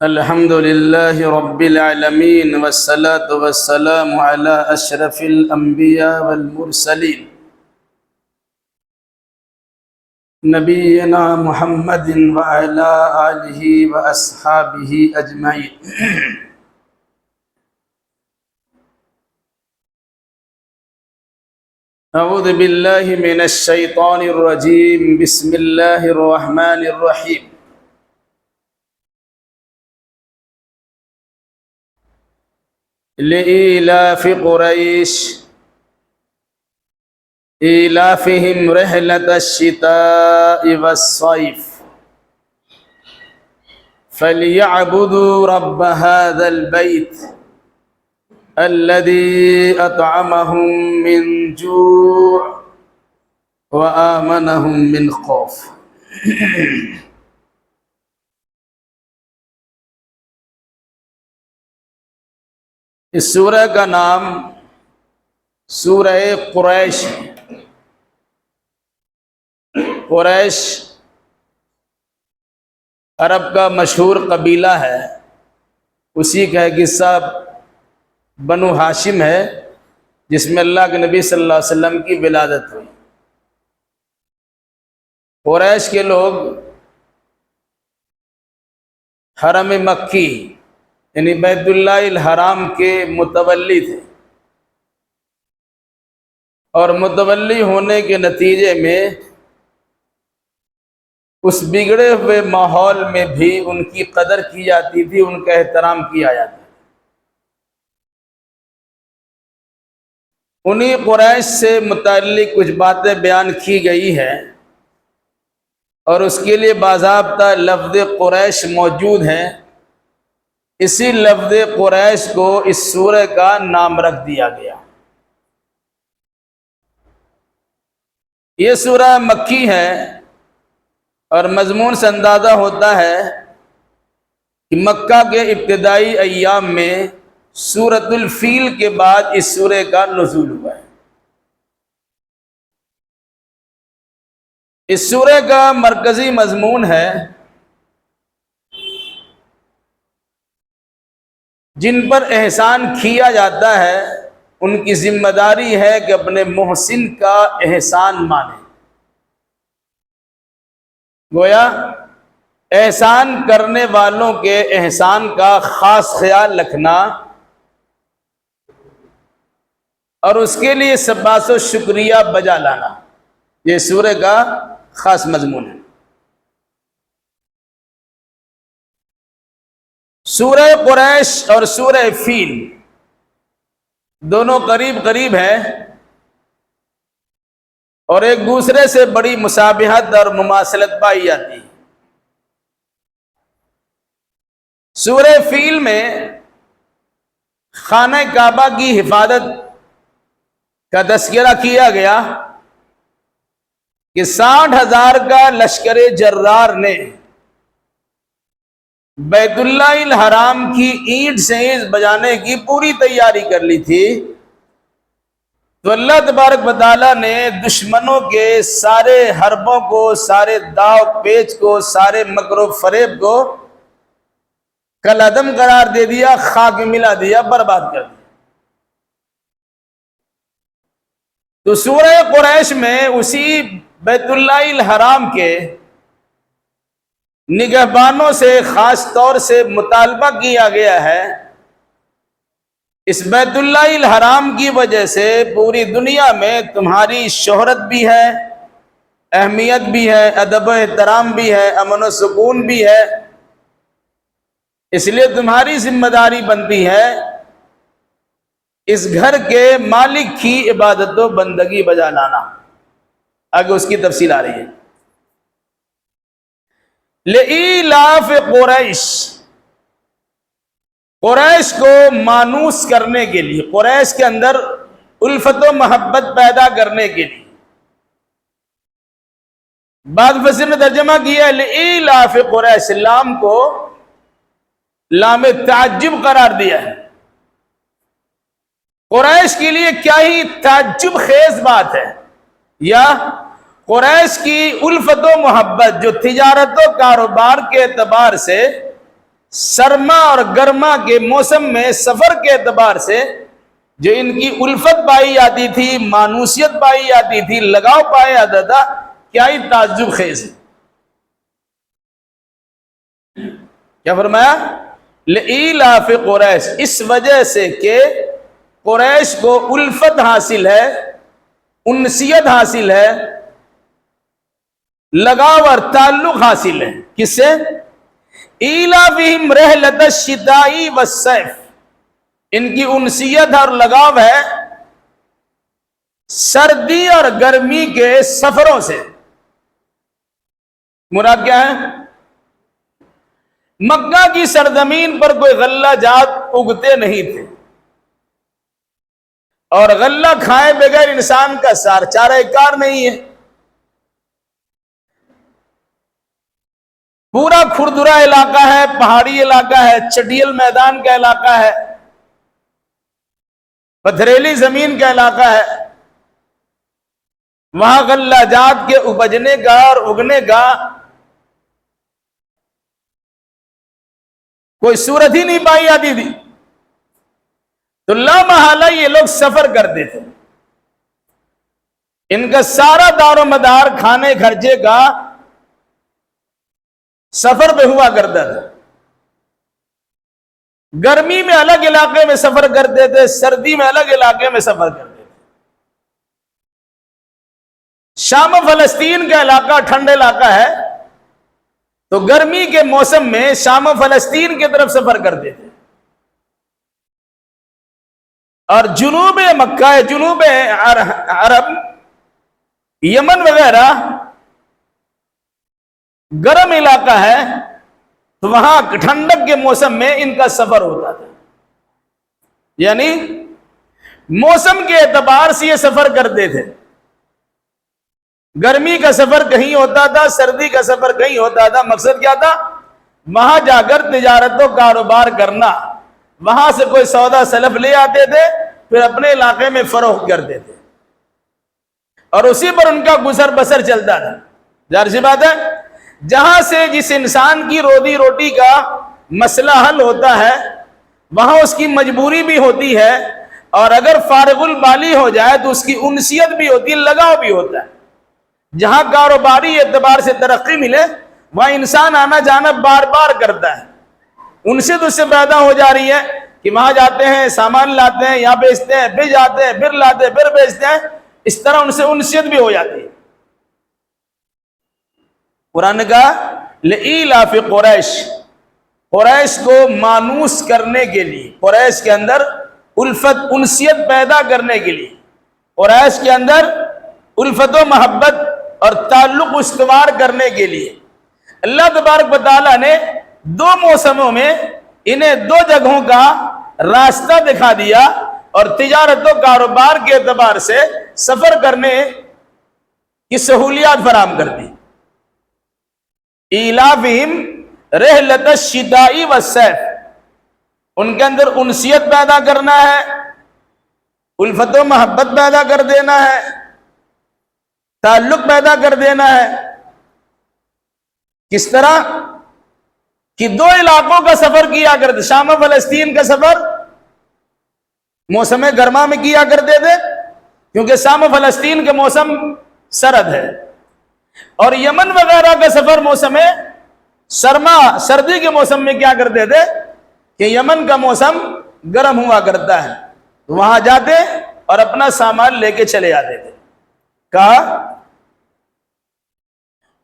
الحمد لله رب العالمين والصلاة والسلام على أشرف الأنبياء والمرسلين نبينا محمد وعلى آله وأصحابه أجمعين. أعوذ بالله من الشيطان الرجيم. بسم الله الرحمن الرحيم. لإيلاف قريش إيلافهم رحلة الشتاء والصيف فليعبدوا رب هذا البيت الذي أطعمهم من جوع وآمنهم من خوف. اس سورہ کا نام سورہ قریش ہے. قریش عرب کا مشہور قبیلہ ہے. اسی کا ایک حصہ بنو ہاشم ہے جس میں اللہ کے نبی صلی اللہ علیہ وسلم کی ولادت ہوئی. قریش کے لوگ حرم مکی یعنی بیت اللہ الحرام کے متولی تھے، اور متولی ہونے کے نتیجے میں اس بگڑے ہوئے ماحول میں بھی ان کی قدر کی جاتی تھی، ان کا احترام کیا جاتا تھا. انہی قریش سے متعلق کچھ باتیں بیان کی گئی ہیں، اور اس کے لیے باضابطہ لفظ قریش موجود ہیں. اسی لفظ قریش کو اس سورہ کا نام رکھ دیا گیا. یہ سورہ مکی ہے، اور مضمون سے اندازہ ہوتا ہے کہ مکہ کے ابتدائی ایام میں سورۃ الفیل کے بعد اس سورہ کا نزول ہوا ہے. اس سورہ کا مرکزی مضمون ہے جن پر احسان کیا جاتا ہے ان کی ذمہ داری ہے کہ اپنے محسن کا احسان مانیں. گویا احسان کرنے والوں کے احسان کا خاص خیال رکھنا اور اس کے لیے سباس و شکریہ بجا لانا، یہ سورہ کا خاص مضمون ہے. سورہ قریش اور سورہ فیل دونوں قریب قریب ہیں، اور ایک دوسرے سے بڑی مشابہت اور مماثلت پائی جاتی ہے. سورہ فیل میں خانہ کعبہ کی حفاظت کا تذکرہ کیا گیا کہ 60,000 کا لشکر جرار نے بیت اللہ الحرام کی اینٹ سے بجانے کی پوری تیاری کر لی تھی. تو اللہ تبارک و تعالیٰ نے دشمنوں کے سارے حربوں کو، سارے داؤ پیچ کو، سارے مکر و فریب کو کالعدم قرار دے دیا، خاک ملا دیا، برباد کر دیا. تو سورہ قریش میں اسی بیت اللہ الحرام کے نگہبانوں سے خاص طور سے مطالبہ کیا گیا ہے. اس بیت اللہ الحرام کی وجہ سے پوری دنیا میں تمہاری شہرت بھی ہے، اہمیت بھی ہے، ادب و احترام بھی ہے، امن و سکون بھی ہے. اس لیے تمہاری ذمہ داری بنتی ہے اس گھر کے مالک کی عبادت و بندگی بجا لانا. آگے اس کی تفصیل آ رہی ہے. لإیلاف قریش، قریش کو مانوس کرنے کے لیے، قریش کے اندر الفت و محبت پیدا کرنے کے لیے. بعض مفسرین نے ترجمہ کیا ہے لإیلاف قریش، لام کو لام تعجب قرار دیا ہے. قریش کے لیے کیا ہی تعجب خیز بات ہے، یا قریش کی الفت و محبت جو تجارت و کاروبار کے اعتبار سے سرما اور گرما کے موسم میں سفر کے اعتبار سے جو ان کی الفت پائی جاتی تھی، مانوسیت پائی جاتی تھی، لگاؤ پایا جاتا تھا، کیا ہی تعجب خیز ہے۔ کیا فرمایا؟ لإیلاف قریش، اس وجہ سے کہ قریش کو الفت حاصل ہے، انسیت حاصل ہے، لگاؤ اور تعلق حاصل ہے، کس سے؟ ایلافہم رحلۃ الشتاء والصیف، ان کی انسیت اور لگاؤ ہے سردی اور گرمی کے سفروں سے۔ مراد کیا ہے؟ مکہ کی سرزمین پر کوئی غلہ جات اگتے نہیں تھے، اور غلہ کھائے بغیر انسان کا چارہ کار نہیں ہے۔ پورا کھردرا علاقہ ہے، پہاڑی علاقہ ہے، چٹیل میدان کا علاقہ ہے، پتھریلی زمین کا علاقہ ہے، وہاں غلہ جات کے اپجنے کا اور اگنے کا کوئی صورت ہی نہیں پائی جاتی تھی، تو لا محالہ یہ لوگ سفر کرتے تھے۔ ان کا سارا دار و مدار کھانے خرچے کا سفر پہ ہوا کرتا تھا۔ گرمی میں الگ علاقے میں سفر کرتے تھے، سردی میں الگ علاقے میں سفر کرتے تھے۔ شام و فلسطین کا علاقہ ٹھنڈا علاقہ ہے، تو گرمی کے موسم میں شام و فلسطین کی طرف سفر کرتے تھے، اور جنوب مکہ، جنوب عرب، یمن وغیرہ گرم علاقہ ہے، تو وہاں ٹھنڈک کے موسم میں ان کا سفر ہوتا تھا۔ یعنی موسم کے اعتبار سے یہ سفر کرتے تھے۔ گرمی کا سفر کہیں ہوتا تھا، سردی کا سفر کہیں ہوتا تھا۔ مقصد کیا تھا؟ وہاں جا کر تجارت و کاروبار کرنا، وہاں سے کوئی سودا سلف لے آتے تھے، پھر اپنے علاقے میں فروخت کرتے تھے، اور اسی پر ان کا گزر بسر چلتا تھا۔ ظاہر سی بات ہے، جہاں سے جس انسان کی روزی روٹی کا مسئلہ حل ہوتا ہے، وہاں اس کی مجبوری بھی ہوتی ہے، اور اگر فارغ البالی ہو جائے تو اس کی انسیت بھی ہوتی ہے، لگاؤ بھی ہوتا ہے۔ جہاں کاروباری اعتبار سے ترقی ملے، وہاں انسان آنا جانا بار بار کرتا ہے، انسیت اس سے پیدا ہو جا رہی ہے کہ وہاں جاتے ہیں، سامان لاتے ہیں، یہاں بیچتے ہیں، پھر جاتے ہیں، پھر لاتے ہیں، پھر بیچتے ہیں، اس طرح ان سے انسیت بھی ہو جاتی ہے۔ قرآن نے کہا لإیلاف قریش، قریش کو مانوس کرنے کے لیے، قریش کے اندر الفت انسیت پیدا کرنے کے لیے، قریش کے اندر الفت و محبت اور تعلق استوار کرنے کے لیے اللہ تبارک و تعالیٰ نے دو موسموں میں انہیں دو جگہوں کا راستہ دکھا دیا، اور تجارت و کاروبار کے اعتبار سے سفر کرنے کی سہولیات فراہم کر دی۔ ایلافہم رحلۃ الشتاء والصیف، ان کے اندر انسیت پیدا کرنا ہے، الفت و محبت پیدا کر دینا ہے، تعلق پیدا کر دینا ہے۔ کس طرح کہ دو علاقوں کا سفر کیا کرتے، شام و فلسطین کا سفر موسم گرما میں کیا کرتے تھے، کیونکہ شام و فلسطین کے موسم سرد ہے، اور یمن وغیرہ کا سفر موسم سرما سردی کے موسم میں کیا کرتے تھے کہ یمن کا موسم گرم ہوا کرتا ہے، وہاں جاتے اور اپنا سامان لے کے چلے آتے تھے۔ کہا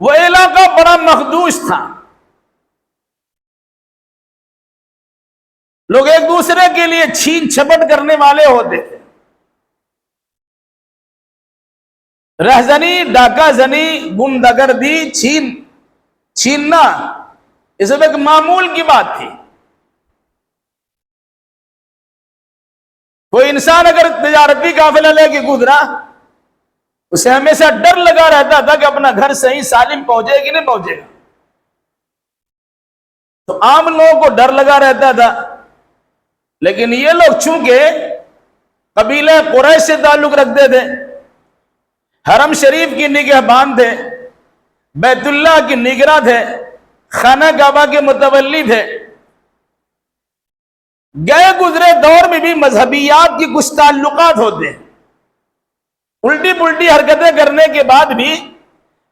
وہ علاقہ بڑا مخدوش تھا، لوگ ایک دوسرے کے لیے چھین چھپٹ کرنے والے ہوتے تھے، رہزنی، ڈاکہ زنی، گندگردی، چھیننا یہ سب ایک معمول کی بات تھی۔ کوئی انسان اگر تجارتی قافلہ لے کے گزرا، اسے ہمیشہ ڈر لگا رہتا تھا کہ اپنا گھر صحیح سالم پہنچے کہ نہیں پہنچے گا، تو عام لوگوں کو ڈر لگا رہتا تھا۔ لیکن یہ لوگ چونکہ قبیلہ قریش سے تعلق رکھتے تھے، حرم شریف کی نگہبان تھے، بیت اللہ کی نگراں تھے، خانہ کعبہ کے متولی تھے، گئے گزرے دور میں بھی مذہبیات کی کچھ تعلقات ہوتے ہیں، الٹی پلٹی حرکتیں کرنے کے بعد بھی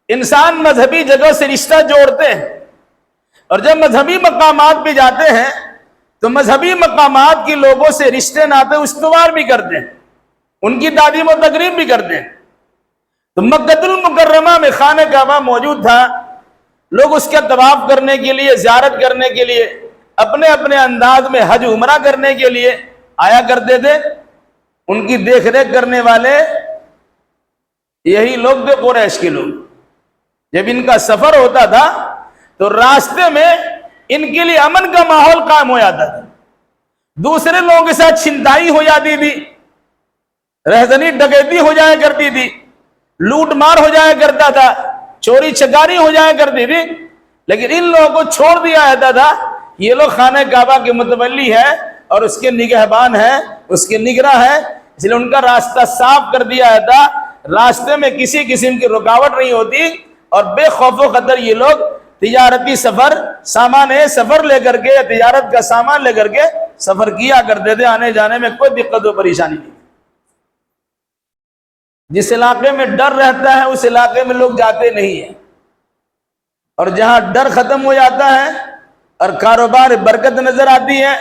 انسان مذہبی جگہ سے رشتہ جوڑتے ہیں، اور جب مذہبی مقامات پہ جاتے ہیں تو مذہبی مقامات کے لوگوں سے رشتے ناطے استوار بھی کرتے ہیں، ان کی تعظیم و تکریم بھی کرتے ہیں۔ تو مکہ المکرمہ میں خانہ کعبہ موجود تھا، لوگ اس کے طواف کرنے کے لیے، زیارت کرنے کے لیے، اپنے اپنے انداز میں حج عمرہ کرنے کے لیے آیا کرتے تھے۔ ان کی دیکھ ریکھ کرنے والے یہی لوگ تھے، قریش کے لوگ۔ جب ان کا سفر ہوتا تھا تو راستے میں ان کے لیے امن کا ماحول قائم ہو جاتا تھا، دوسرے لوگوں کے ساتھ چھنتائی ہو جاتی تھی، رہزنی ڈکیتی ہو جایا کرتی تھی، لوٹ مار ہو جایا کرتا تھا، چوری چکاری ہو جایا کرتی تھی، لیکن ان لوگوں کو چھوڑ دیا جاتا تھا۔ یہ لوگ خانہ کعبہ کے متولی ہے اور اس کے نگہبان ہے، اس کے نگراں ہے، اس لیے ان کا راستہ صاف کر دیا جاتا، راستے میں کسی قسم کی رکاوٹ نہیں ہوتی، اور بے خوف و خطر یہ لوگ تجارتی سفر، سامان سفر لے کر کے، تجارت کا سامان لے کر کے سفر کیا کرتے تھے، آنے جانے میں کوئی دقت و پریشانی نہیں۔ جس علاقے میں ڈر رہتا ہے اس علاقے میں لوگ جاتے نہیں ہیں، اور جہاں ڈر ختم ہو جاتا ہے اور کاروبار برکت نظر آتی ہے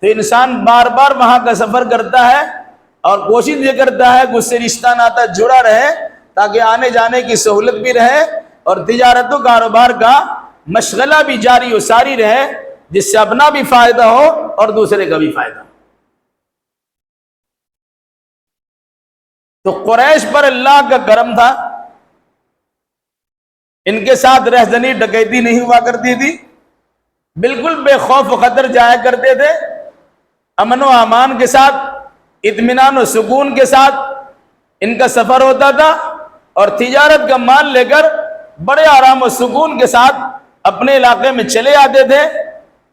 تو انسان بار بار وہاں کا سفر کرتا ہے اور کوشش یہ کرتا ہے کہ اس سے رشتہ ناتا جڑا رہے تاکہ آنے جانے کی سہولت بھی رہے اور تجارت و کاروبار کا مشغلہ بھی جاری و ساری رہے، جس سے اپنا بھی فائدہ ہو اور دوسرے کا بھی فائدہ ہو۔ تو قریش پر اللہ کا کرم تھا، ان کے ساتھ رہزنی ڈکیتی نہیں ہوا کرتی تھی، بالکل بے خوف و خطر جایا کرتے تھے، امن و امان کے ساتھ، اطمینان و سکون کے ساتھ ان کا سفر ہوتا تھا، اور تجارت کا مال لے کر بڑے آرام و سکون کے ساتھ اپنے علاقے میں چلے آتے تھے۔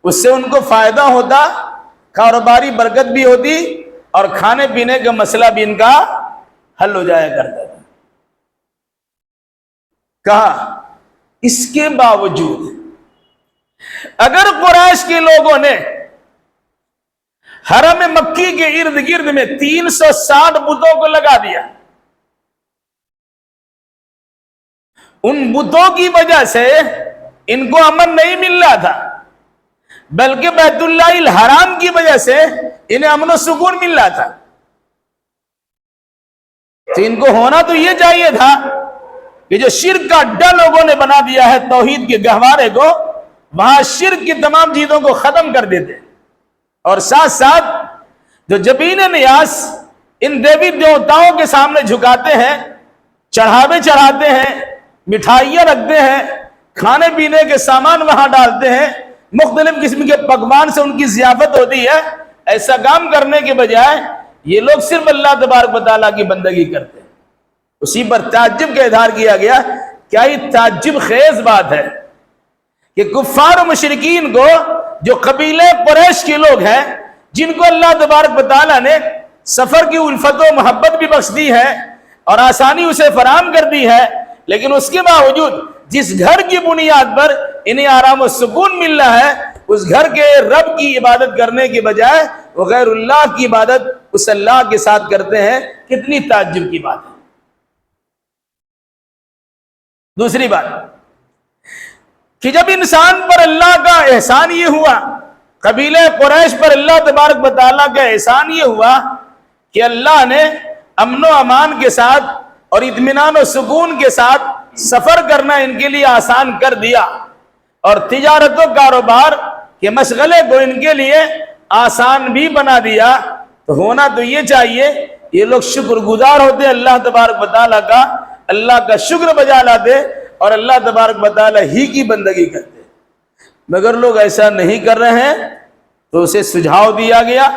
اس سے ان کو فائدہ ہوتا، کاروباری برکت بھی ہوتی، اور کھانے پینے کا مسئلہ بھی ان کا حل ہو جایا کرتا تھا۔ کہا اس کے باوجود اگر قریش کے لوگوں نے حرم مکی کے ارد گرد میں 360 بتوں کو لگا دیا، ان بتوں کی وجہ سے ان کو امن نہیں مل رہا تھا، بلکہ بیت اللہ الحرام کی وجہ سے انہیں امن و سکون مل رہا تھا۔ تو ان کو ہونا تو یہ چاہیے تھا کہ جو شرک کا اڈا لوگوں نے بنا دیا ہے توحید کے گہوارے کو، وہاں شرک کی تمام چیزوں کو ختم کر دیتے، اور ساتھ ساتھ جو جبین نیاز ان دیوی دیوتاؤں کے سامنے جھکاتے ہیں، چڑھاوے چڑھاتے ہیں، مٹھائیاں رکھتے ہیں، کھانے پینے کے سامان وہاں ڈالتے ہیں، مختلف قسم کے پکوان سے ان کی ضیافت ہوتی ہے، ایسا کام کرنے کے بجائے یہ لوگ صرف اللہ تبارک و تعالیٰ کی بندگی کرتے ہیں۔ اسی پر تعجب کا اظہار کیا گیا، کیا یہ تعجب خیز بات ہے کہ کفار و مشرکین کو، جو قبیلے قریش کے لوگ ہیں، جن کو اللہ تبارک و تعالیٰ نے سفر کی الفت و محبت بھی بخش دی ہے اور آسانی اسے فراہم کر دی ہے، لیکن اس کے باوجود جس گھر کی بنیاد پر انہیں آرام و سکون مل رہا ہے، اس گھر کے رب کی عبادت کرنے کے بجائے وہ غیر اللہ کی عبادت اس اللہ کے ساتھ کرتے ہیں، کتنی تعجب کی بات ہے۔ دوسری بات کہ جب انسان پر اللہ کا احسان یہ ہوا، قبیلہ قریش پر اللہ تبارک و تعالیٰ کا احسان یہ ہوا کہ اللہ نے امن و امان کے ساتھ اور اطمینان و سکون کے ساتھ سفر کرنا ان کے لیے آسان کر دیا، اور تجارت و کاروبار کے مشغلے کو ان کے لیے آسان بھی بنا دیا، تو ہونا تو یہ چاہیے یہ لوگ شکر گزار ہوتے اللہ تبارک و تعالیٰ کا، اللہ کا شکر بجا لاتے اور اللہ تبارک و تعالیٰ ہی کی بندگی کرتے، مگر لوگ ایسا نہیں کر رہے ہیں۔ تو اسے سجھاؤ دیا گیا،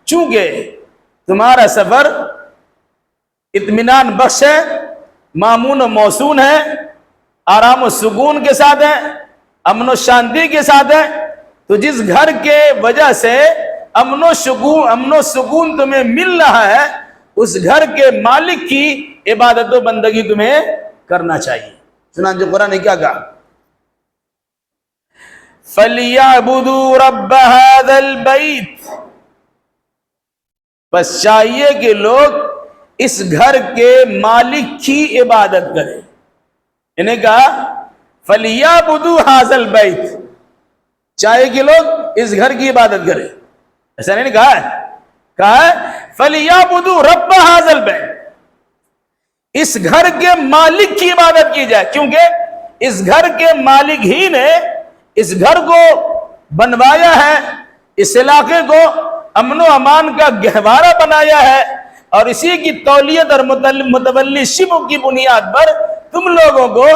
چونکہ تمہارا سفر اطمینان بخش ہے، مامون و موسون ہے، آرام و سکون کے ساتھ ہے، امن و شانتی کے ساتھ ہے، تو جس گھر کے وجہ سے امن و سکون تمہیں مل رہا ہے، اس گھر کے مالک کی عبادت و بندگی تمہیں کرنا چاہیے۔ چنانچہ قرآن نے کیا کہا؟ فَلْيَعْبُدُوا رَبَّ هَذَا الْبَيْتِ، بس چاہیے کہ لوگ اس گھر کے مالک کی عبادت کریں. انہیں کہا فَلْيَعْبُدُوا هَٰذَا الْبَيْتَ، چاہیے کہ لوگ اس گھر کی عبادت کریں. ایسا نہیں کہا ہے فَلْيَعْبُدُوا رَبَّ هَٰذَا الْبَيْتَ، اس گھر کے مالک کی عبادت کی جائے، کیونکہ اس گھر کے مالک ہی نے اس گھر کو بنوایا ہے، اس علاقے کو امن و امان کا گہوارہ بنایا ہے، اور اسی کی تولیت اور متولی شبہ کی بنیاد پر تم لوگوں کو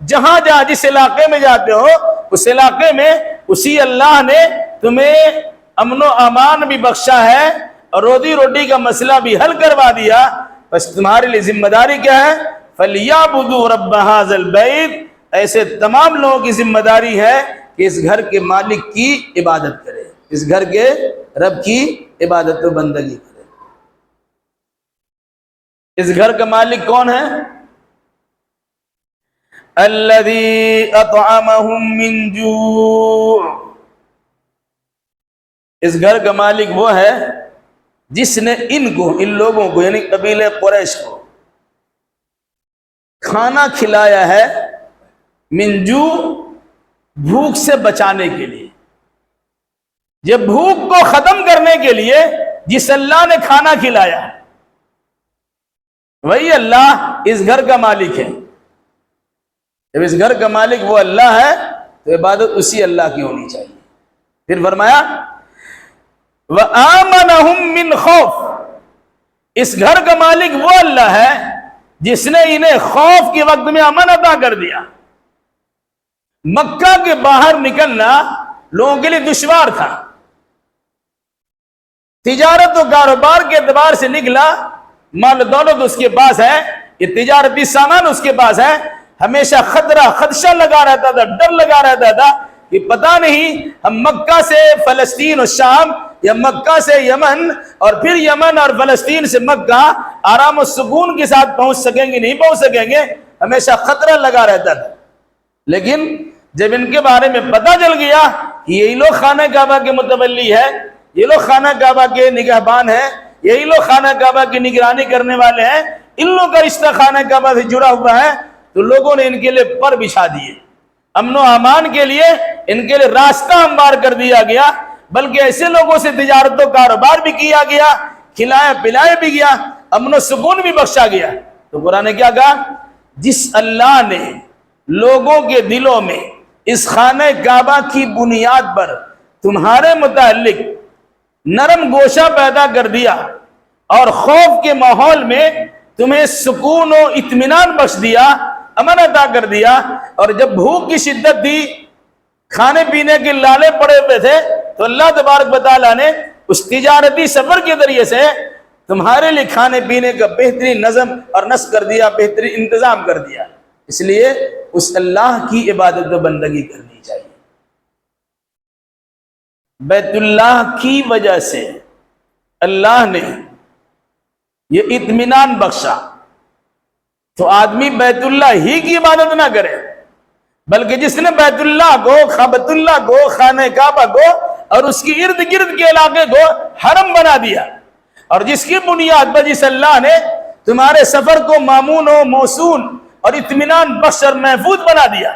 جہاں جہاں جس علاقے میں جاتے ہو اس علاقے میں اسی اللہ نے تمہیں امن و امان بھی بخشا ہے اور روزی روٹی کا مسئلہ بھی حل کروا دیا. بس تمہارے لیے ذمہ داری کیا ہے؟ فَلْيَعْبُدُوا رَبَّ هَٰذَا الْبَيْتِ، ایسے تمام لوگوں کی ذمہ داری ہے کہ اس گھر کے مالک کی عبادت کرے، اس گھر کے رب کی عبادت و بندگی کرے. اس گھر کا مالک کون ہے؟ الذی اطعمہم من جوع، اس گھر کا مالک وہ ہے جس نے ان لوگوں کو یعنی قبیلہ قریش کو کھانا کھلایا ہے من جوع، بھوک سے بچانے کے لیے. یہ بھوک کو ختم کرنے کے لیے جس اللہ نے کھانا کھلایا ہے وہی اللہ اس گھر کا مالک ہے. جب اس گھر کا مالک وہ اللہ ہے تو عبادت اسی اللہ کی ہونی چاہیے. پھر فرمایا وَآمَنَهُم مِّنْ خَوْفٍ، اس گھر کا مالک وہ اللہ ہے جس نے انہیں خوف کے وقت میں امن عطا کر دیا. مکہ کے باہر نکلنا لوگوں کے لیے دشوار تھا، تجارت و کاروبار کے اعتبار سے نکلا، مال دولت اس کے پاس ہے، یہ تجارتی سامان اس کے پاس ہے، ہمیشہ خطرہ خدشہ لگا رہتا تھا، ڈر لگا رہتا تھا کہ پتہ نہیں ہم مکہ سے فلسطین اور شام یا مکہ سے یمن اور پھر یمن اور فلسطین سے مکہ آرام و سکون کے ساتھ پہنچ سکیں گے نہیں پہنچ سکیں گے، ہمیشہ خطرہ لگا رہتا تھا. لیکن جب ان کے بارے میں پتہ چل گیا کہ یہی لوگ خانہ کعبہ کے متولی ہے، یہ لوگ خانہ کعبہ کے نگہبان ہیں، یہی لوگ خانہ کعبہ کی نگرانی کرنے والے ہیں، ان لوگوں کا رشتہ خانہ کعبہ سے جڑا ہوا ہے، تو لوگوں نے ان کے لیے پر بچھا دیے. امن و امان کے لیے ان کے لیے راستہ ہموار کر دیا گیا، بلکہ ایسے لوگوں سے تجارت و کاروبار بھی کیا گیا، کھلایا پلایا بھی گیا، امن و سکون بھی بخشا گیا. تو قرآن نے کیا کہا؟ جس اللہ نے لوگوں کے دلوں میں اس خانہ کعبہ کی بنیاد پر تمہارے متعلق نرم گوشہ پیدا کر دیا اور خوف کے ماحول میں تمہیں سکون و اطمینان بخش دیا، امن عطا کر دیا، اور جب بھوک کی شدت تھی، کھانے پینے کے لالے پڑے ہوئے تھے، تو اللہ تبارک و تعالیٰ نے اس تجارتی سفر کے ذریعے سے تمہارے لیے کھانے پینے کا بہترین نظم اور نسق کر دیا، بہترین انتظام کر دیا. اس لیے اس اللہ کی عبادت و بندگی کرنی چاہیے. بیت اللہ کی وجہ سے اللہ نے یہ اطمینان بخشا، تو آدمی بیت اللہ ہی کی عبادت نہ کرے، بلکہ جس نے بیت اللہ کو، بیت اللہ کو، خانہ کعبہ کو اور اس کی ارد گرد کے علاقے کو حرم بنا دیا، اور جس کی بنیاد پر جس اللہ نے تمہارے سفر کو مامون و موصول اور اطمینان بخش اور محفوظ بنا دیا،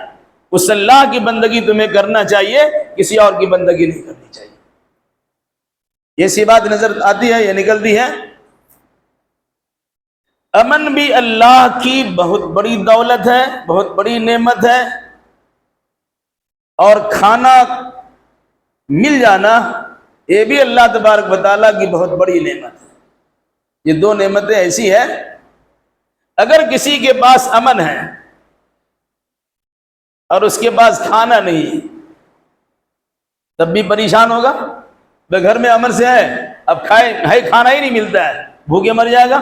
اس اللہ کی بندگی تمہیں کرنا چاہیے، کسی اور کی بندگی نہیں کرنی چاہیے. یہ سی بات نظر آتی ہے، یہ نکلتی ہے. امن بھی اللہ کی بہت بڑی دولت ہے، بہت بڑی نعمت ہے، اور کھانا مل جانا یہ بھی اللہ تبارک و تعالیٰ کی بہت بڑی نعمت ہے. یہ دو نعمتیں ایسی ہیں، اگر کسی کے پاس امن ہے اور اس کے پاس کھانا نہیں تب بھی پریشان ہوگا. بے گھر میں امن سے ہے، اب کھانا ہی نہیں ملتا ہے، بھوکے مر جائے گا.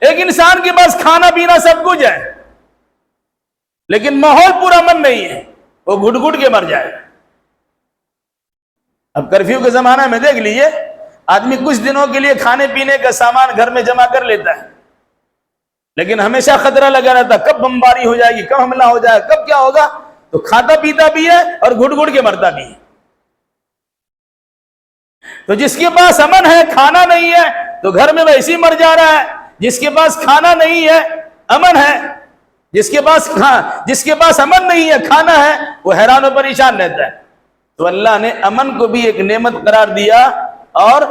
ایک انسان کے پاس کھانا پینا سب کچھ ہے لیکن ماحول پورا امن نہیں ہے، وہ گھٹ گھٹ کے مر جائے گا. اب کرفیو کے زمانہ میں دیکھ لیجئے، آدمی کچھ دنوں کے لیے کھانے پینے کا سامان گھر میں جمع کر لیتا ہے، لیکن ہمیشہ خطرہ لگا رہتا، کب بمباری ہو جائے گی، کب حملہ ہو جائے گا، کب کیا ہوگا. تو کھاتا پیتا بھی ہے اور گھٹ گھٹ کے مرتا بھی ہے. تو جس کے پاس امن ہے کھانا نہیں ہے تو گھر میں ویسے ہی مر جا رہا ہے، جس کے پاس کھانا نہیں ہے امن ہے، جس کے پاس امن نہیں ہے کھانا ہے، وہ حیران و پریشان رہتا ہے۔ تو اللہ نے امن کو بھی ایک نعمت قرار دیا اور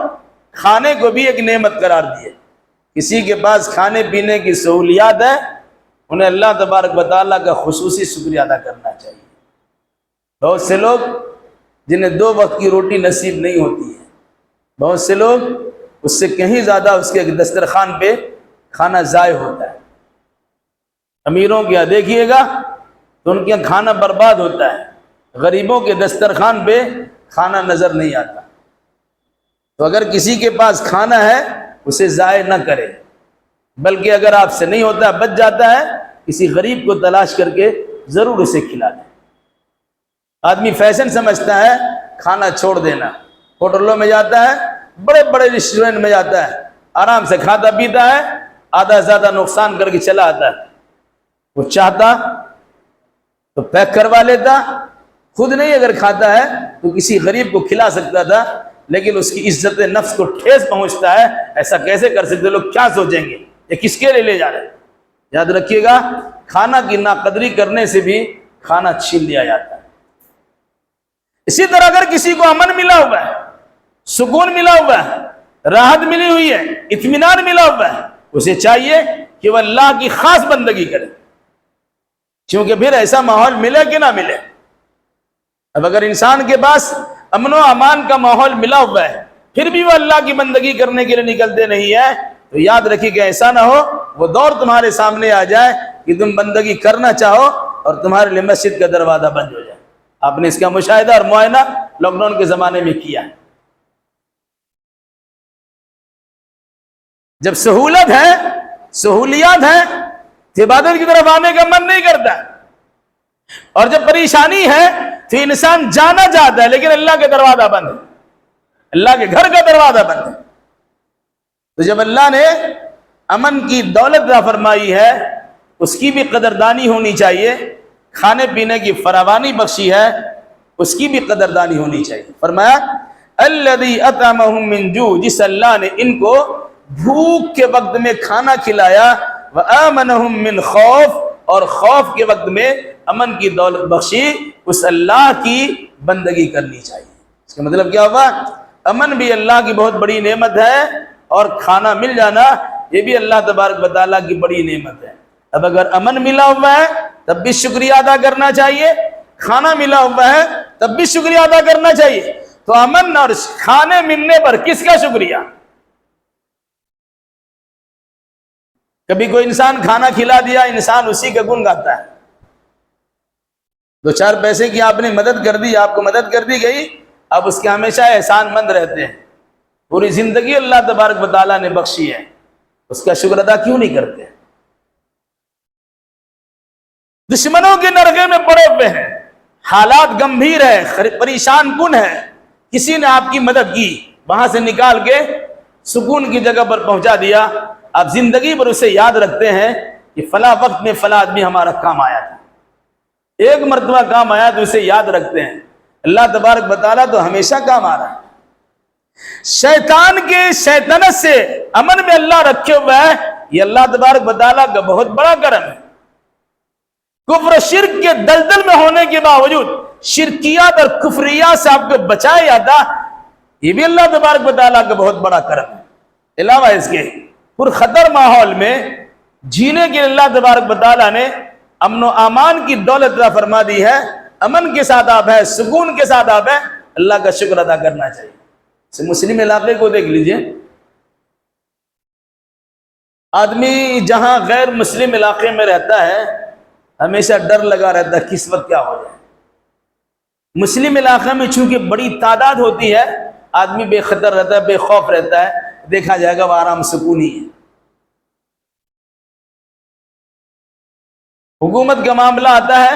کھانے کو بھی ایک نعمت قرار دیا۔ کسی کے پاس کھانے پینے کی سہولیات ہے، انہیں اللہ تبارک و تعالیٰ کا خصوصی شکریہ ادا کرنا چاہیے۔ بہت سے لوگ جنہیں 2 وقت کی روٹی نصیب نہیں ہوتی ہے، بہت سے لوگ اس سے کہیں زیادہ اس کے دسترخوان پہ کھانا ضائع ہوتا ہے۔ امیروں کے یہاں دیکھیے گا تو ان کے یہاں کھانا برباد ہوتا ہے، غریبوں کے دسترخوان پہ کھانا نظر نہیں آتا۔ تو اگر کسی کے پاس کھانا ہے اسے ضائع نہ کرے، بلکہ اگر آپ سے نہیں ہوتا بچ جاتا ہے کسی غریب کو تلاش کر کے ضرور اسے کھلا دیں۔ آدمی فیشن سمجھتا ہے کھانا چھوڑ دینا، ہوٹلوں میں جاتا ہے، بڑے بڑے ریسٹورنٹ میں جاتا ہے، آرام سے کھاتا پیتا ہے، آدھا زیادہ نقصان کر کے چلا آتا ہے۔ وہ چاہتا تو پیک کروا لیتا، خود نہیں اگر کھاتا ہے تو کسی غریب کو کھلا سکتا تھا، لیکن اس کی عزت نفس کو ٹھیس پہنچتا ہے، ایسا کیسے کر سکتے، لوگ کیا سوچیں گے، یہ کس کے لیے لے جا رہے ہیں۔ یاد رکھیے گا کھانا کی ناقدری کرنے سے بھی کھانا چھین لیا جاتا ہے۔ اسی طرح اگر کسی کو امن ملا ہوا ہے، سکون ملا ہوا ہے، راحت ملی ہوئی ہے، اطمینان ملا ہوا ہے، اسے چاہیے کہ وہ اللہ کی خاص بندگی کرے، کیونکہ پھر ایسا ماحول ملے کہ نہ ملے۔ اب اگر انسان کے پاس امن و امان کا ماحول ملا ہوا ہے پھر بھی وہ اللہ کی بندگی کرنے کے لیے نکلتے نہیں ہے، تو یاد رکھیے کہ ایسا نہ ہو وہ دور تمہارے سامنے آ جائے کہ تم بندگی کرنا چاہو اور تمہارے لیے مسجد کا دروازہ بند ہو جائے۔ آپ نے اس کا مشاہدہ اور معائنہ لاک ڈاؤن کے زمانے میں کیا ہے۔ جب سہولت ہے، سہولیات ہیں تو عبادت کی طرف آنے کا من نہیں کرتا، اور جب پریشانی ہے تو انسان جانا چاہتا ہے لیکن اللہ کا دروازہ بند ہے، اللہ کے گھر کا دروازہ بند ہے۔ تو جب اللہ نے امن کی دولت عطا فرمائی ہے اس کی بھی قدردانی ہونی چاہیے، کھانے پینے کی فراوانی بخشی ہے اس کی بھی قدردانی ہونی چاہیے۔ فرمایا الذی اطعمہم من جوع، جس اللہ نے ان کو بھوک کے وقت میں کھانا کھلایا، وآمنہم من خوف، اور خوف کے وقت میں امن کی دولت بخشی، اس اللہ کی بندگی کرنی چاہیے۔ اس کا مطلب کیا ہوا؟ امن بھی اللہ کی بہت بڑی نعمت ہے، اور کھانا مل جانا یہ بھی اللہ تبارک و تعالیٰ کی بڑی نعمت ہے۔ اب اگر امن ملا ہوا ہے تب بھی شکریہ ادا کرنا چاہیے، کھانا ملا ہوا ہے تب بھی شکریہ ادا کرنا چاہیے۔ تو امن اور کھانے ملنے پر کس کا شکریہ؟ کبھی کوئی انسان کھانا کھلا دیا، انسان اسی کا گن گاتا ہے، 2-4 پیسے کی آپ نے مدد کر دی، آپ کو مدد کر دی گئی، اب اس کے ہمیشہ احسان مند رہتے ہیں، پوری زندگی اللہ تبارک و تعالیٰ نے بخشی ہے، اس کا شکر ادا کیوں نہیں کرتے؟ دشمنوں کے نرغے میں پڑے ہوئے ہیں، حالات گمبھیر ہے، پریشان کن ہے، کسی نے آپ کی مدد کی، وہاں سے نکال کے سکون کی جگہ پر پہنچا دیا، آپ زندگی پر اسے یاد رکھتے ہیں کہ فلاں وقت میں فلاں آدمی ہمارا کام آیا تھا، ایک مرتبہ کام آیا تو اسے یاد رکھتے ہیں۔ اللہ تبارک و تعالیٰ تو ہمیشہ کام آ رہا ہے۔ شیطان کے شیطنت سے امن میں اللہ رکھے ہوا ہے، یہ اللہ تبارک و تعالیٰ کا بہت بڑا کرم ہے۔ کفر و شرک کے دلدل میں ہونے کے باوجود شرکیات اور کفریات سے آپ کو بچایا جاتا، یہ بھی اللہ تبارک و تعالیٰ کا بہت بڑا کرم ہے۔ علاوہ اس کے پر خطر ماحول میں جینے کے اللہ تبارک و تعالیٰ نے امن و امان کی دولت عطا فرما دی ہے، امن کے ساتھ آپ ہے، سکون کے ساتھ آپ ہے، اللہ کا شکر ادا کرنا چاہیے۔ مسلم علاقے کو دیکھ لیجئے، آدمی جہاں غیر مسلم علاقے میں رہتا ہے ہمیشہ ڈر لگا رہتا ہے کس وقت کیا ہو جائے۔ مسلم علاقے میں چونکہ بڑی تعداد ہوتی ہے آدمی بے خطر رہتا ہے، بے خوف رہتا ہے، دیکھا جائے گا وہ آرام سکون ہی ہے۔ حکومت کا معاملہ آتا ہے،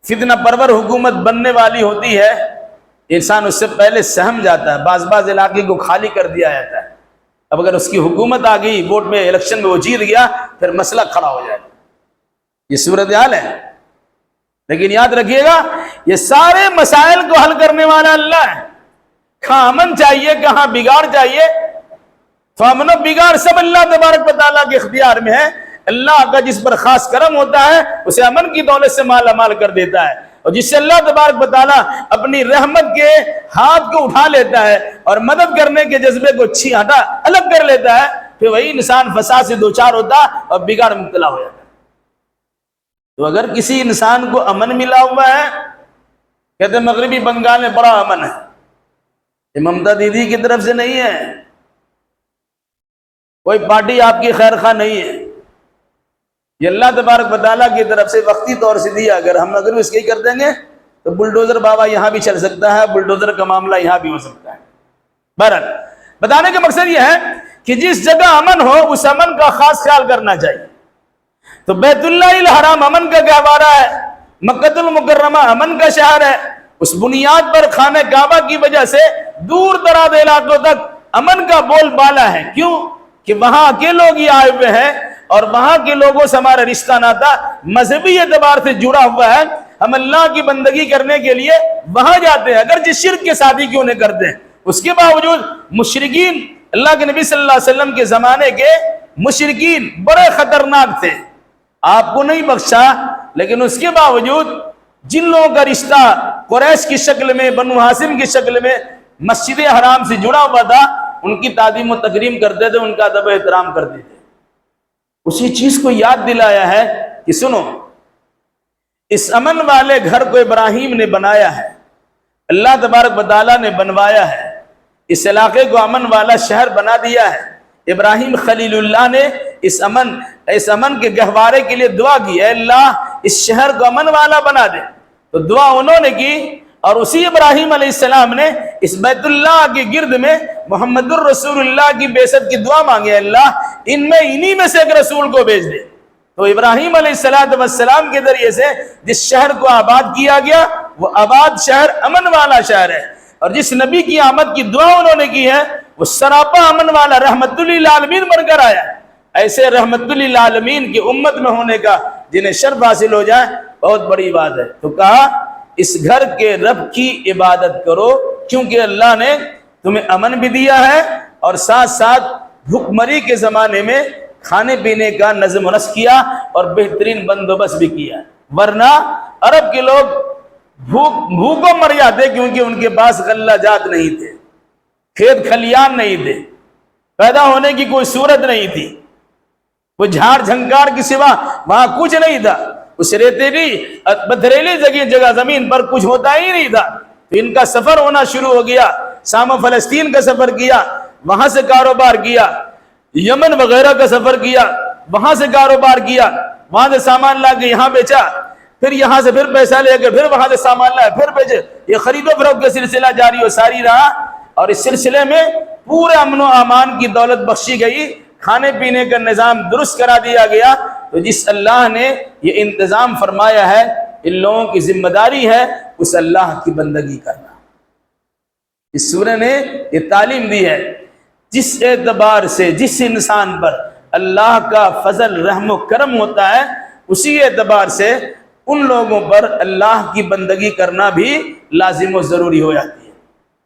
فتنہ پرور حکومت بننے والی ہوتی ہے، انسان اس سے پہلے سہم جاتا ہے، بعض علاقے کو خالی کر دیا جاتا ہے۔ اب اگر اس کی حکومت آ گئی، ووٹ میں الیکشن میں وہ جیت گیا، پھر مسئلہ کھڑا ہو جائے گا۔ یہ صورتحال ہے، لیکن یاد رکھیے گا یہ سارے مسائل کو حل کرنے والا اللہ ہے۔ کہاں امن چاہیے کہاں بگاڑ چاہیے، تو امن و بگاڑ سب اللہ تبارک و تعالیٰ کے اختیار میں ہے۔ اللہ کا جس پر خاص کرم ہوتا ہے اسے امن کی دولت سے مالا مال کر دیتا ہے، اور جس سے اللہ تبارک و تعالیٰ اپنی رحمت کے ہاتھ کو اٹھا لیتا ہے اور مدد کرنے کے جذبے کو ہٹا الگ کر لیتا ہے، پھر وہی انسان فساد سے دوچار ہوتا اور بگاڑ مبتلا ہو جاتا ہے۔ تو اگر کسی انسان کو امن ملا ہوا ہے، کہتے ہیں مغربی بنگال میں بڑا امن ہے، یہ ممتا دیدی کی طرف سے نہیں ہے، کوئی پارٹی آپ کی خیر خواہ نہیں ہے، یہ اللہ تبارک و تعالیٰ کی طرف سے وقتی طور سے دیا۔ اگر ہم اگر اس کی کر دیں گے تو بلڈوزر بابا یہاں بھی چل سکتا ہے، بلڈوزر کا معاملہ یہاں بھی ہو سکتا ہے۔ بہرحال بتانے کا مقصد یہ ہے کہ جس جگہ امن ہو اس امن کا خاص خیال کرنا چاہیے۔ تو بیت اللہ الحرام امن کا گہوارہ ہے، مکہ المکرمہ امن کا شہر ہے، اس بنیاد پر خانہ کعبہ کی وجہ سے دور دراز علاقوں تک امن کا بول بالا ہے۔ کیوں کہ وہاں کے لوگ ہی آئے ہوئے ہیں اور وہاں کے لوگوں سے ہمارا رشتہ ناتا مذہبی اعتبار سے جڑا ہوا ہے، ہم اللہ کی بندگی کرنے کے لیے وہاں جاتے ہیں، اگر جس شرک کے شادی کیوں نہیں کرتے ہیں۔ اس کے باوجود مشرکین، اللہ کے نبی صلی اللہ علیہ وسلم کے زمانے کے مشرکین بڑے خطرناک تھے، آپ کو نہیں بخشا، لیکن اس کے باوجود جن لوگوں کا رشتہ قریش کی شکل میں، بنو ہاشم کی شکل میں مسجد حرام سے جڑا ہوا تھا، ان کی تعظیم و تکریم کرتے تھے، ان کا ادب و احترام کرتے تھے۔ اسی چیز کو یاد دلایا ہے کہ سنو، اس امن والے گھر کو ابراہیم نے بنایا ہے، اللہ تبارک و تعالیٰ نے بنوایا ہے، اس علاقے کو امن والا شہر بنا دیا ہے۔ ابراہیم خلیل اللہ نے اس امن کے گہوارے کے لیے دعا کی، اے اللہ اس شہر کو امن والا بنا دے، تو دعا انہوں نے کی، اور اسی ابراہیم علیہ السلام نے اس بیت اللہ کے گرد میں محمد الرسول اللہ کی بعثت کی دعا مانگی، اللہ انہی میں سے ایک رسول کو بھیج دے۔ تو ابراہیم علیہ السلام کے ذریعے سے جس شہر کو آباد کیا گیا وہ آباد شہر امن والا شہر ہے، اور جس نبی کی آمد کی دعا انہوں نے کی ہے وہ سراپا امن والا رحمت للعالمین بن کر آیا ہے۔ ایسے رحمت للعالمین کی امت میں ہونے کا جنہیں شرف حاصل ہو جائے بہت بڑی بات ہے۔ تو کہا اس گھر کے رب کی عبادت کرو، کیونکہ اللہ نے تمہیں امن بھی دیا ہے اور ساتھ ساتھ بھوکمری کے زمانے میں کھانے پینے کا نظم و نسق کیا اور بہترین بندوبست بھی کیا، ورنہ عرب کے لوگ بھوکوں مر جاتے، کیونکہ ان کے پاس غلہ جات نہیں تھے، کھیت کھلیان نہیں تھے، پیدا ہونے کی کوئی صورت نہیں تھی، وہ جھاڑ جھنکار کی سوا وہاں کچھ نہیں تھا، اس ریتیلی پتھریلی جگہ زمین پر کچھ ہوتا ہی نہیں تھا۔ تو ان کا سفر ہونا شروع ہو گیا، شام و فلسطین کا سفر کیا، وہاں سے کاروبار کیا، یمن وغیرہ کا سفر کیا، وہاں سے کاروبار کیا، وہاں سے سامان لا کے یہاں بیچا، پھر یہاں سے پھر پیسہ لے کے پھر وہاں سے سامان لایا پھر بیچے، یہ خرید و فروخت کا سلسلہ جاری و ساری رہا، اور اس سلسلے میں پورے امن و امان کی دولت بخشی گئی، کھانے پینے کا نظام درست کرا دیا گیا۔ تو جس اللہ نے یہ انتظام فرمایا ہے، ان لوگوں کی ذمہ داری ہے اس اللہ کی بندگی کرنا۔ اس سورہ نے یہ تعلیم دی ہے، جس اعتبار سے جس انسان پر اللہ کا فضل رحم و کرم ہوتا ہے، اسی اعتبار سے ان لوگوں پر اللہ کی بندگی کرنا بھی لازم و ضروری ہو جاتی ہے۔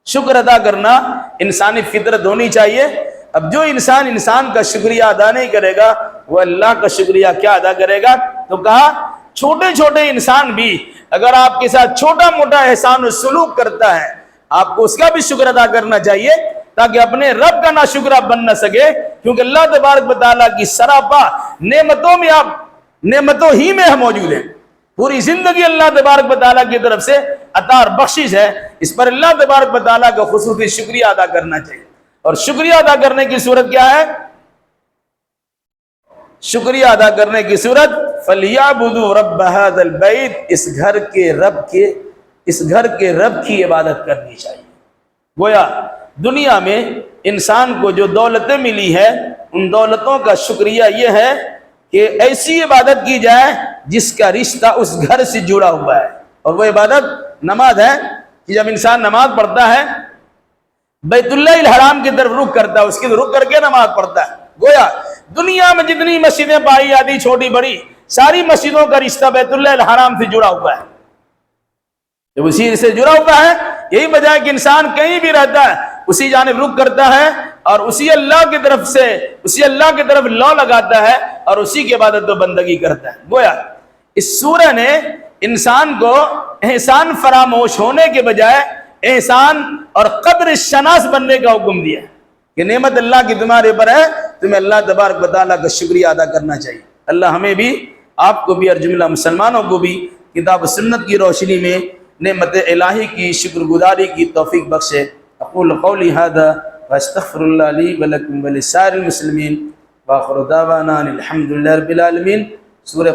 شکر ادا کرنا انسانی فطرت ہونی چاہیے۔ اب جو انسان کا شکریہ ادا نہیں کرے گا وہ اللہ کا شکریہ کیا ادا کرے گا؟ تو کہا چھوٹے چھوٹے انسان بھی اگر آپ کے ساتھ چھوٹا موٹا احسان و سلوک کرتا ہے، آپ کو اس کا بھی شکر ادا کرنا چاہیے، تاکہ اپنے رب کا ناشکرہ بن نہ سکے، کیونکہ اللہ تبارک و تعالیٰ کی سراپا نعمتوں میں آپ نعمتوں ہی میں ہم موجود ہیں۔ پوری زندگی اللہ تبارک و تعالیٰ کی طرف سے عطا اور بخشش ہے، اس پر اللہ تبارک و تعالیٰ کا خصوصی شکریہ ادا کرنا چاہیے۔ اور شکریہ ادا کرنے کی صورت کیا ہے؟ شکریہ ادا کرنے کی صورت فَلْيَعْبُدُوا رَبَّ هَذَا الْبَيْتِ، اس گھر کے رب کی عبادت کرنی چاہیے۔ گویا دنیا میں انسان کو جو دولتیں ملی ہے، ان دولتوں کا شکریہ یہ ہے کہ ایسی عبادت کی جائے جس کا رشتہ اس گھر سے جڑا ہوا ہے، اور وہ عبادت نماز ہے کہ جب انسان نماز پڑھتا ہے بیت اللہ الحرام کی طرف رخ کرتا ہے، اس کی رخ کر کے نماز پڑھتا ہے۔ گویا دنیا میں جتنی مسجدیں پائی جاتی چھوٹی بڑی ساری مسجدوں کا رشتہ بیت اللہ الحرام سے جڑا ہوا ہے۔ جب اسی سے جڑا ہوا ہے یہی وجہ ہے کہ انسان کہیں بھی رہتا ہے اسی جانب رخ کرتا ہے اور اسی اللہ کی طرف سے اسی اللہ کی طرف لو لگاتا ہے اور اسی کی عبادت و بندگی کرتا ہے۔ گویا اس سورہ نے انسان کو احسان فراموش ہونے کے بجائے احسان اور قدر شناس بننے کا حکم دیا کہ نعمت اللہ کی تمہارے اوپر ہے، تمہیں اللہ تبارک و تعالیٰ کا شکریہ ادا کرنا چاہیے۔ اللہ ہمیں بھی، آپ کو بھی اور جملہ مسلمانوں کو بھی کتاب و سنت کی روشنی میں نعمت الہی کی شکر گزاری کی توفیق بخشے۔ اقول قولی ھذا واستغفر اللہ لی ولکم ولسائر المسلمین وآخر دعوانا الحمد للہ رب العالمین۔ سورہ